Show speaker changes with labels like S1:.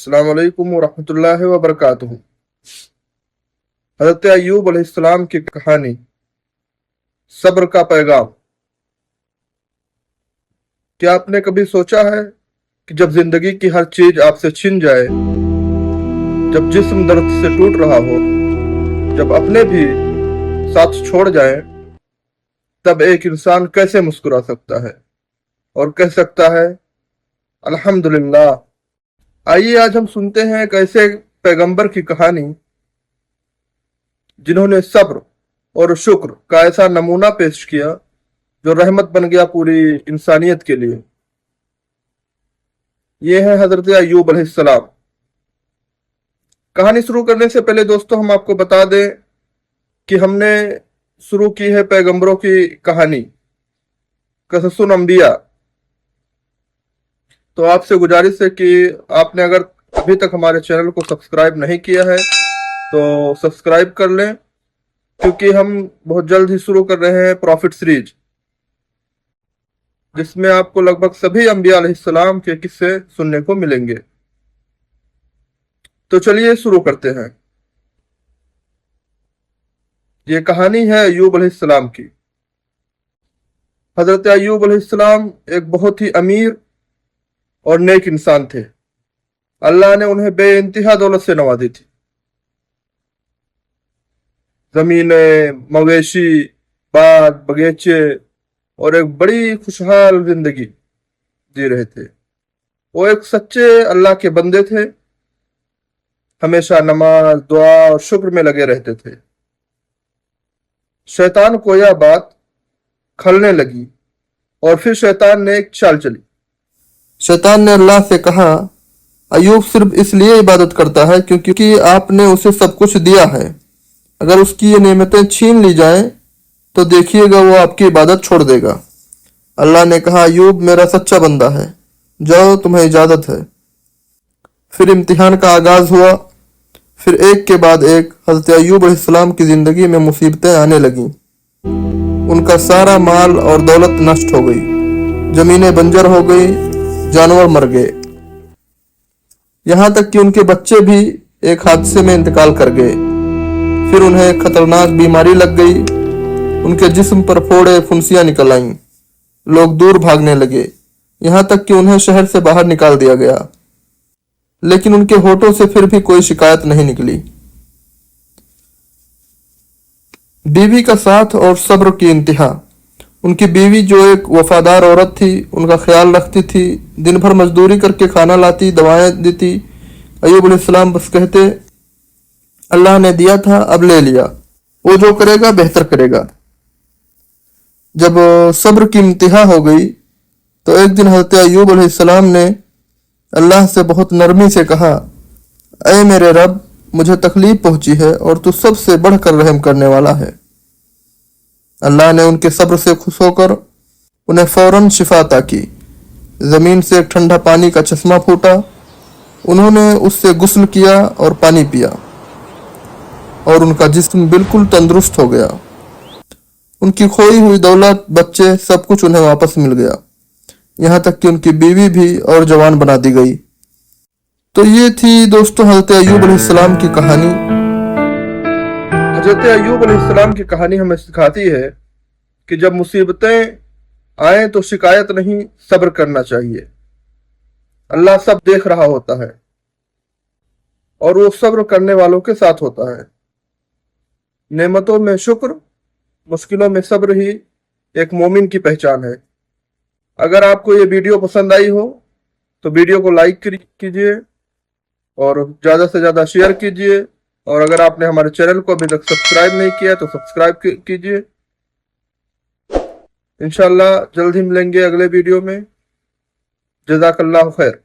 S1: अस्सलाम वालेकुम वरहमतुल्लाहि वबरकातुहू। हज़रत अय्यूब अलैहिस्सलाम की कहानी, सब्र का पैगाम। क्या आपने कभी सोचा है कि जब जिंदगी की हर चीज आपसे छिन जाए, जब जिस्म दर्द से टूट रहा हो, जब अपने भी साथ छोड़ जाएं, तब एक इंसान कैसे मुस्कुरा सकता है और कह सकता है अल्हम्दुलिल्लाह। आइए आज हम सुनते हैं एक ऐसे पैगंबर की कहानी जिन्होंने सब्र और शुक्र का ऐसा नमूना पेश किया जो रहमत बन गया पूरी इंसानियत के लिए। ये है हजरत अय्यूब अलैहिस्सलाम। कहानी शुरू करने से पहले दोस्तों हम आपको बता दें कि हमने शुरू की है पैगंबरों की कहानी, कससुन अंबिया। तो आपसे गुजारिश है कि आपने अगर अभी तक हमारे चैनल को सब्सक्राइब नहीं किया है तो सब्सक्राइब कर लें, क्योंकि हम बहुत जल्द ही शुरू कर रहे हैं प्रॉफिट सीरीज, जिसमें आपको लगभग सभी अंबिया अलैहिस्सलाम के किस्से सुनने को मिलेंगे। तो चलिए शुरू करते हैं। ये कहानी है अय्यूब अलैहिस्सलाम की। हजरत अय्यूब अलैहिस्सलाम एक बहुत ही अमीर और नेक इंसान थे। अल्लाह ने उन्हें बेइंतहा दौलत से नवाजी थी। जमीनें, मवेशी, बाग बगीचे और एक बड़ी खुशहाल जिंदगी जी रहे थे। वो एक सच्चे अल्लाह के बंदे थे, हमेशा नमाज, दुआ और शुक्र में लगे रहते थे। शैतान को यह बात खलने लगी और फिर शैतान ने एक चाल चली। शैतान ने अल्लाह से कहा, अय्यूब सिर्फ इसलिए इबादत करता है क्योंकि आपने उसे सब कुछ दिया है। अगर उसकी ये नेमतें छीन ली जाएं तो देखिएगा वो आपकी इबादत छोड़ देगा। अल्लाह ने कहा, अय्यूब मेरा सच्चा बंदा है, जाओ तुम्हें इजाजत है। फिर इम्तिहान का आगाज हुआ। फिर एक के बाद एक हज़रत अय्यूब अलैहिस्सलाम की जिंदगी में मुसीबतें आने लगीं। उनका सारा माल और दौलत नष्ट हो गई, जमीनें बंजर हो गई, जानवर मर गए, यहां तक कि उनके बच्चे भी एक हादसे में इंतकाल कर गए। फिर उन्हें खतरनाक बीमारी लग गई, उनके जिस्म पर फोड़े फुंसियां निकल आईं, लोग दूर भागने लगे, यहां तक कि उन्हें शहर से बाहर निकाल दिया गया। लेकिन उनके होठों से फिर भी कोई शिकायत नहीं निकली। बीवी का साथ और सब्र की इंतहा। उनकी बीवी जो एक वफादार औरत थी, उनका ख्याल रखती थी, दिन भर मजदूरी करके खाना लाती, दवाएं देती। अय्यूब अलैहिस्सलाम बस कहते, अल्लाह ने दिया था अब ले लिया, वो जो करेगा बेहतर करेगा। जब सब्र की इंतहा हो गई तो एक दिन हज़रत अय्यूब अलैहिस्सलाम ने अल्लाह से बहुत नरमी से कहा, ऐ मेरे रब, मुझे तकलीफ पहुंची है और तू सबसे बढ़कर रहम करने वाला है। अल्लाह ने उनके सब्र से खुश होकर उन्हें फौरन शिफा अता की। जमीन से एक ठंडा पानी का चश्मा फूटा, उन्होंने उससे गुस्ल किया और पानी पिया और उनका जिस्म बिल्कुल तंदुरुस्त हो गया। उनकी खोई हुई दौलत, बच्चे, सब कुछ उन्हें वापस मिल गया, यहां तक कि उनकी बीवी भी और जवान बना दी गई। तो ये थी दोस्तों हज़रत अय्यूब अलैहिस्सलाम की कहानी। हज़रत अय्यूब अलैहिस्सलाम की कहानी हमें सिखाती है कि जब मुसीबतें आए तो शिकायत नहीं, सब्र करना चाहिए। अल्लाह सब देख रहा होता है और वो सब्र करने वालों के साथ होता है। नेमतों में शुक्र, मुश्किलों में सब्र ही एक मोमिन की पहचान है। अगर आपको ये वीडियो पसंद आई हो तो वीडियो को लाइक कीजिए और ज़्यादा से ज़्यादा शेयर कीजिए, और अगर आपने हमारे चैनल को अभी तक सब्सक्राइब नहीं किया तो सब्सक्राइब कीजिए। इंशाल्लाह जल्द ही मिलेंगे अगले वीडियो में। जज़ाकल्लाहु खैर।